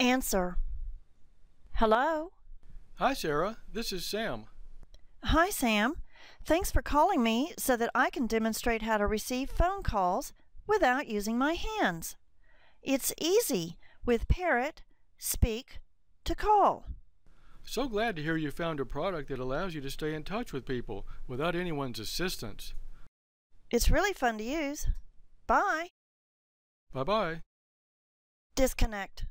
Answer. Hello? Hi, Sarah. This is Sam. Hi, Sam. Thanks for calling me so that I can demonstrate how to receive phone calls without using my hands. It's easy with Parrot, Speak to Call. So glad to hear you found a product that allows you to stay in touch with people without anyone's assistance. It's really fun to use. Bye. Bye-bye. Disconnect.